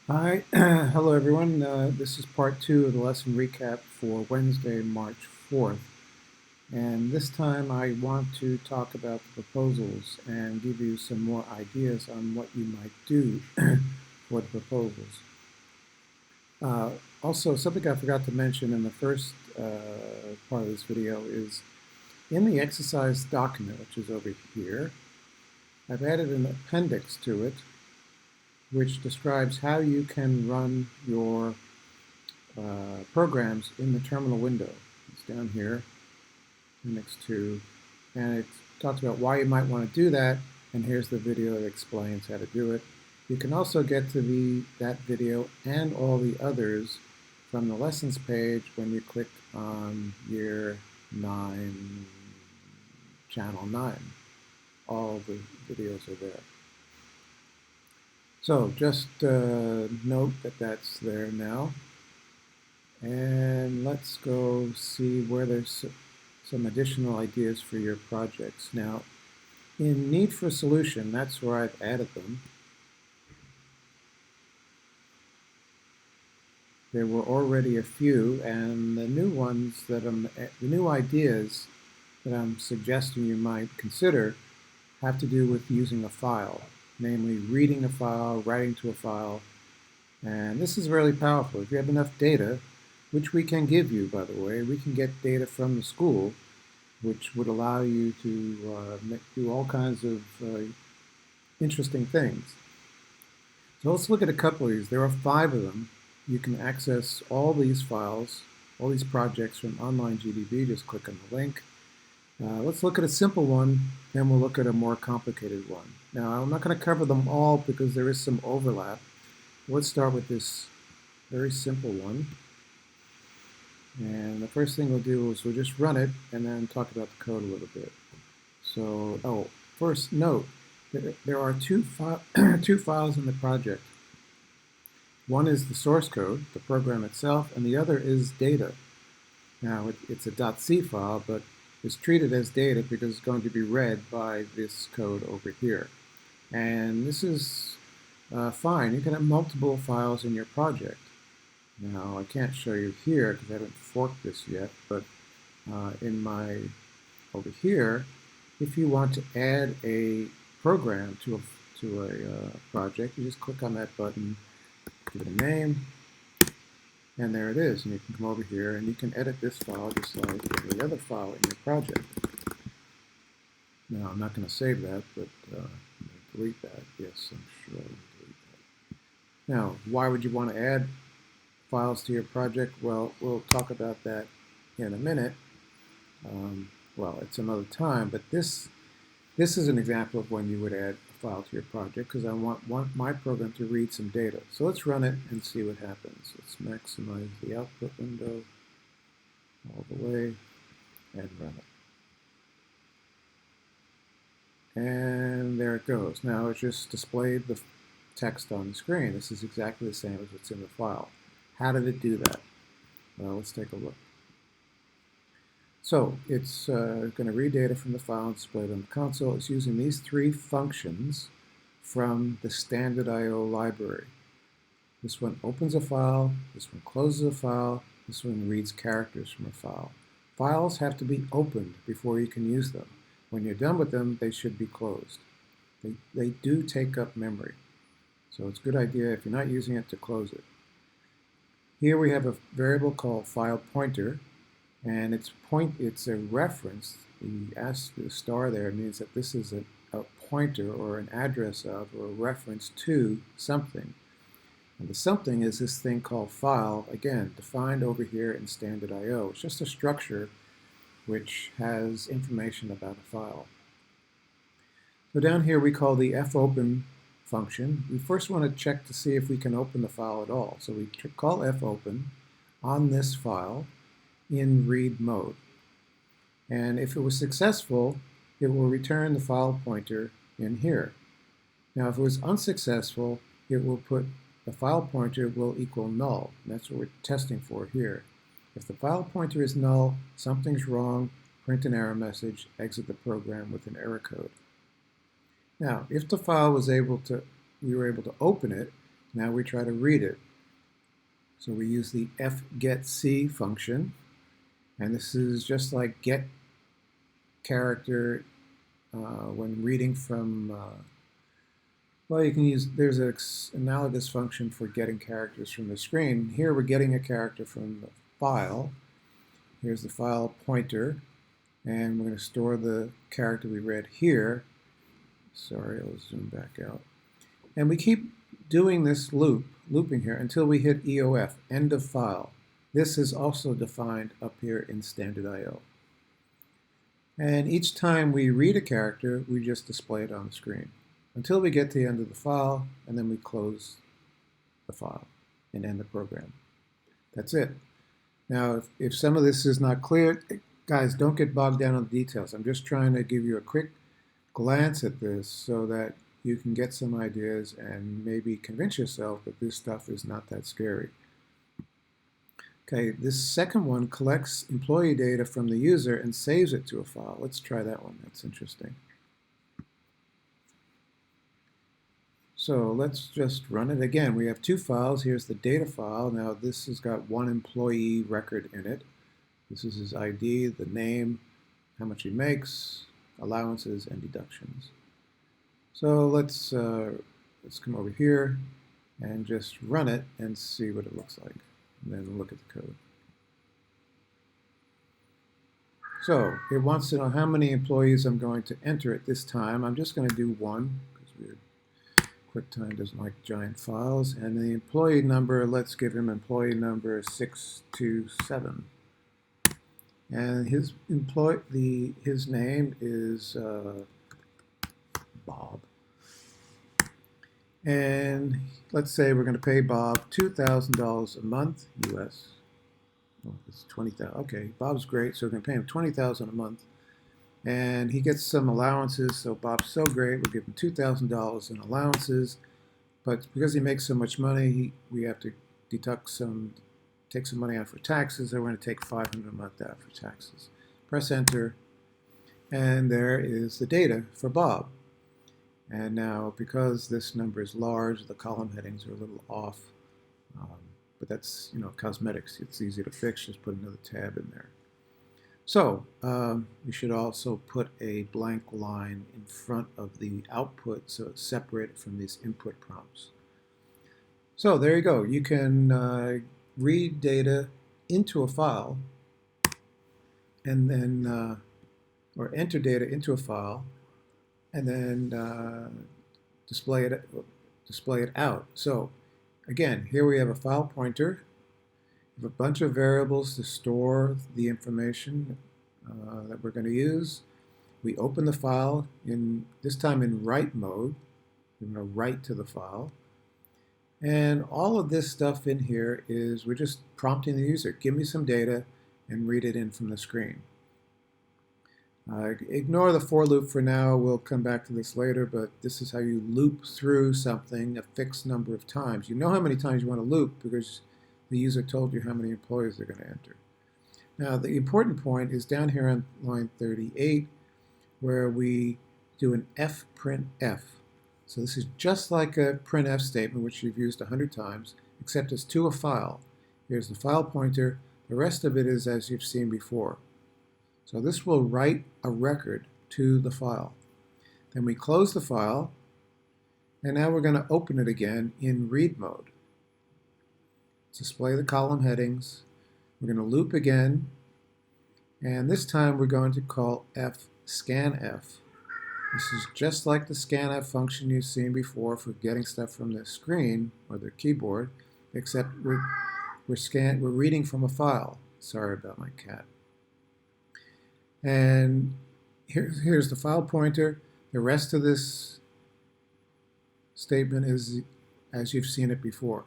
Hi, hello everyone. This is part two of the lesson recap for Wednesday, March 4th. And this time I want to talk about the proposals and give you some more ideas on what you might do for the proposals. Uh, Also, something I forgot to mention in the first part of this video is in the exercise document, which is over here, I've added an appendix to it, which describes how you can run your programs in the terminal window. It's down here next to, and it talks about why you might want to do that, and here's the video that explains how to do it. You can also get to that video and all the others from the lessons page when you click on year 9, channel 9. All the videos are there. So just note that that's there now. And let's go see where there's some additional ideas for your projects. Now, in Need for Solution, that's where I've added them. There were already a few, and the new ones the new ideas that I'm suggesting you might consider have to do with using a file, namely reading a file, writing to a file, and this is really powerful. If you have enough data, which we can give you, by the way, we can get data from the school, which would allow you to do all kinds of interesting things. So let's look at a couple of these. There are 5 of them. You can access all these files, all these projects from Online GDB. Just click on the link. Let's look at a simple one, then we'll look at a more complicated one. Now, I'm not going to cover them all because there is some overlap. Let's start with this very simple one. And the first thing we'll do is we'll just run it and then talk about the code a little bit. So, first note, there are two files in the project. One is the source code, the program itself, and the other is data. Now, it's a .c file, but it's treated as data because it's going to be read by this code over here. And this is fine. You can have multiple files in your project. Now, I can't show you here because I haven't forked this yet, but over here, if you want to add a program to a project, you just click on that button, give it a name, and there it is. And you can come over here and you can edit this file just like every other file in your project. Now, I'm not going to save that, but I'm going to delete that. Yes, I'm sure I'll delete that. Now, why would you want to add files to your project? Well, we'll talk about that in a minute. Well, it's another time, but this is an example of when you would add a file to your project because I want my program to read some data. So let's run it and see what happens. Let's maximize the output window all the way and run it. And there it goes. Now it's just displayed the text on the screen. This is exactly the same as what's in the file. How did it do that? Well, let's take a look. So it's going to read data from the file and display it on the console. It's using these 3 functions from the standard I/O library. This one opens a file, this one closes a file, this one reads characters from a file. Files have to be opened before you can use them. When you're done with them, they should be closed. They do take up memory. So it's a good idea if you're not using it to close it. Here we have a variable called file pointer, and it's a reference. The star there means that this is a pointer or an address of or a reference to something. And the something is this thing called file, again, defined over here in standard I/O. It's just a structure which has information about a file. So down here we call the fopen function. We first want to check to see if we can open the file at all. So we call fopen on this file in read mode. And if it was successful, it will return the file pointer in here. Now, if it was unsuccessful, it will put the file pointer will equal null. And that's what we're testing for here. If the file pointer is null, something's wrong, print an error message, exit the program with an error code. Now, if the file we were able to open it, Now we try to read it. So we use the fgetC function, and this is just like get character when reading from, well, you can use, there's an analogous function for getting characters from the screen. Here we're getting a character from the file. Here's the file pointer, and we're going to store the character we read here. Sorry, I'll zoom back out. And we keep doing this looping here until we hit EOF, end of file. This is also defined up here in standard I/O. And each time we read a character, we just display it on the screen until we get to the end of the file, and then we close the file and end the program. That's it. Now, if some of this is not clear, guys, don't get bogged down on the details. I'm just trying to give you a quick glance at this so that you can get some ideas and maybe convince yourself that this stuff is not that scary. Okay, this second one collects employee data from the user and saves it to a file. Let's try that one. That's interesting. So let's just run it again. We have two files. Here's the data file. Now this has got one employee record in it. This is his ID, the name, how much he makes, allowances, and deductions. So let's come over here and just run it and see what it looks like. And then look at the code. So it wants to know how many employees I'm going to enter at this time. I'm just going to do one because QuickTime doesn't like giant files. And the employee number, let's give him employee number 627. And his name is Bob. And let's say we're going to pay Bob $2,000 a month, US. Oh, it's 20,000. Okay, Bob's great, so we're going to pay him $20,000 a month. And he gets some allowances, so Bob's so great, we'll give him $2,000 in allowances. But because he makes so much money, we have to deduct take some money out for taxes, so we're going to take $500 a month out for taxes. Press enter, and there is the data for Bob. And now, because this number is large, the column headings are a little off, but that's, cosmetics. It's easy to fix. Just put another tab in there. So we should also put a blank line in front of the output so it's separated from these input prompts. So there you go. You can read data into a file, and then, or enter data into a file, and then display it out. So again, here we have a file pointer. We have a bunch of variables to store the information that we're going to use. We open the file, this time in write mode. We're going to write to the file. And all of this stuff in here is we're just prompting the user, give me some data and read it in from the screen. Ignore the for loop for now. We'll come back to this later, but this is how you loop through something a fixed number of times. You know how many times you want to loop because the user told you how many employees they're going to enter. Now, the important point is down here on line 38, where we do an fprintf. So this is just like a printf statement, which you've used 100 times, except it's to a file. Here's the file pointer. The rest of it is as you've seen before. So this will write a record to the file. Then we close the file, and now we're going to open it again in read mode. Display the column headings. We're going to loop again, and this time we're going to call scanf. This is just like the scanf function you've seen before for getting stuff from the screen or the keyboard, except we're reading from a file. Sorry about my cat. And here's the file pointer. The rest of this statement is as you've seen it before.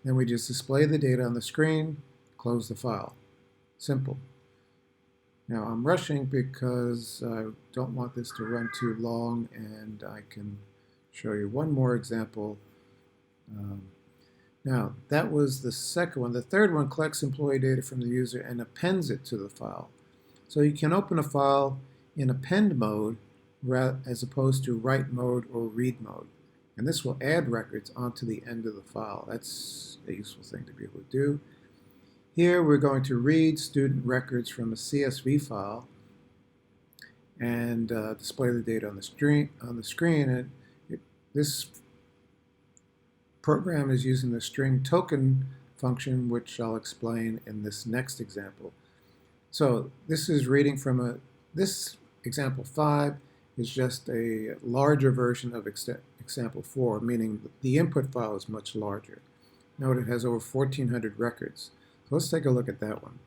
Then we just display the data on the screen, close the file. Simple. Now I'm rushing because I don't want this to run too long, and I can show you one more example. Now that was the second one. The third one collects employee data from the user and appends it to the file. So you can open a file in append mode as opposed to write mode or read mode. And this will add records onto the end of the file. That's a useful thing to be able to do. Here we're going to read student records from a CSV file and display the data on the screen. And this program is using the string token function, which I'll explain in this next example. So this is reading from this example 5 is just a larger version of example 4, meaning the input file is much larger. Note it has over 1,400 records. So let's take a look at that one.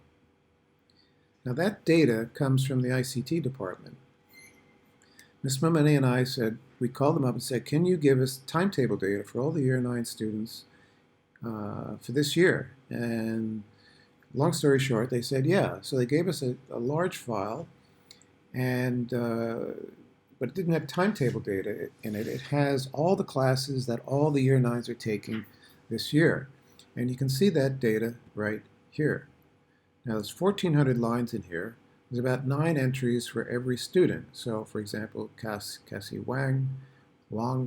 Now that data comes from the ICT department. Ms. Mamani and I we called them up and said, can you give us timetable data for all the Year 9 students for this year? And long story short, they said, yeah. So they gave us a large file, and but it didn't have timetable data in it. It has all the classes that all the Year 9s are taking this year. And you can see that data right here. Now there's 1,400 lines in here. There's about 9 entries for every student. So for example, Cassie Wang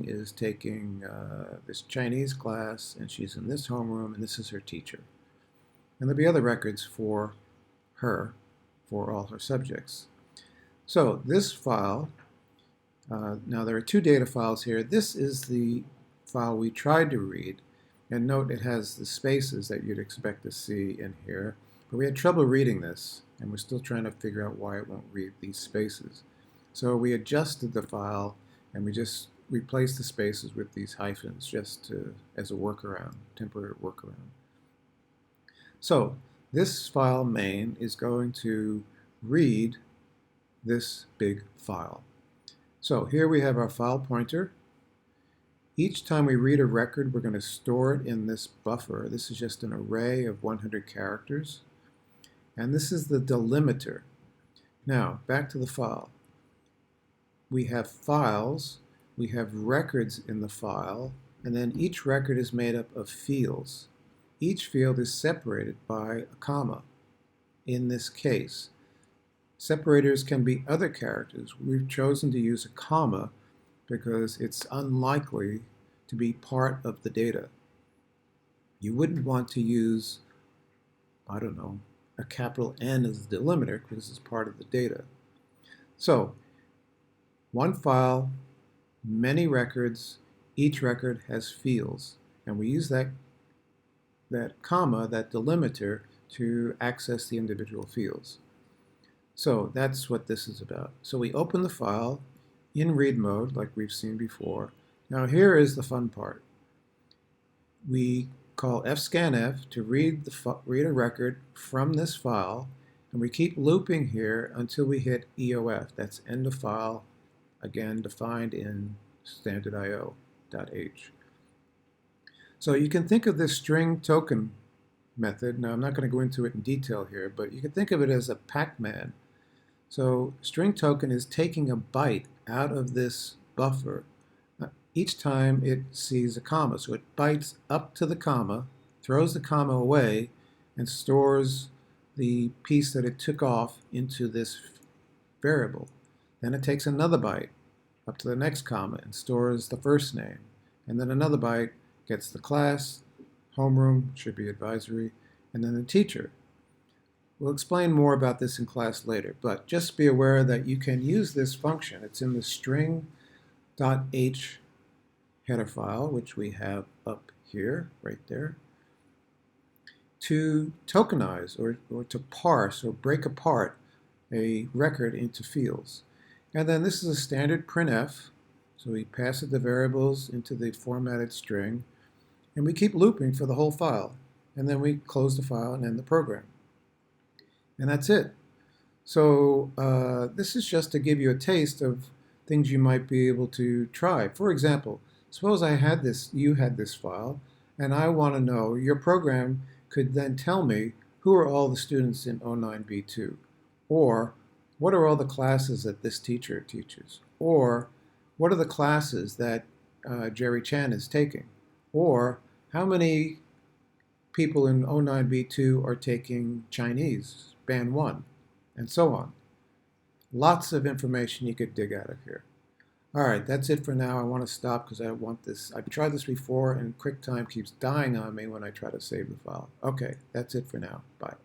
is taking this Chinese class, and she's in this homeroom, and this is her teacher. And there'll be other records for her, for all her subjects. So this file, now there are 2 data files here. This is the file we tried to read. And note it has the spaces that you'd expect to see in here. But we had trouble reading this, and we're still trying to figure out why it won't read these spaces. So we adjusted the file, and we just replaced the spaces with these hyphens just as a workaround, temporary workaround. So this file main is going to read this big file. So here we have our file pointer. Each time we read a record, we're going to store it in this buffer. This is just an array of 100 characters. And this is the delimiter. Now, back to the file. We have files, we have records in the file, and then each record is made up of fields. Each field is separated by a comma. In this case, separators can be other characters. We've chosen to use a comma because it's unlikely to be part of the data. You wouldn't want to use, I don't know, a capital N as the delimiter because it's part of the data. So, one file, many records, each record has fields, and we use that comma, that delimiter, to access the individual fields. So that's what this is about. So we open the file in read mode, like we've seen before. Now here is the fun part. We call fscanf to read a record from this file, and we keep looping here until we hit EOF. That's end of file, again defined in standardio.h. So you can think of this string token method. Now I'm not going to go into it in detail here, but you can think of it as a Pac-Man. So string token is taking a byte out of this buffer each time it sees a comma. So it bites up to the comma, throws the comma away, and stores the piece that it took off into this variable. Then it takes another byte up to the next comma and stores the first name. And then another byte gets the class, homeroom, should be advisory, and then the teacher. We'll explain more about this in class later, but just be aware that you can use this function. It's in the string.h header file, which we have up here, right there, to tokenize or to parse or break apart a record into fields. And then this is a standard printf, so we pass it the variables into the formatted string, and we keep looping for the whole file. And then we close the file and end the program. And that's it. So this is just to give you a taste of things you might be able to try. For example, suppose you had this file, and I want to know, your program could then tell me who are all the students in 09B2, or what are all the classes that this teacher teaches, or what are the classes that Jerry Chan is taking, or how many people in 09B2 are taking Chinese, Band 1, and so on. Lots of information you could dig out of here. All right, that's it for now. I want to stop because I want this. I've tried this before and QuickTime keeps dying on me when I try to save the file. Okay, that's it for now. Bye.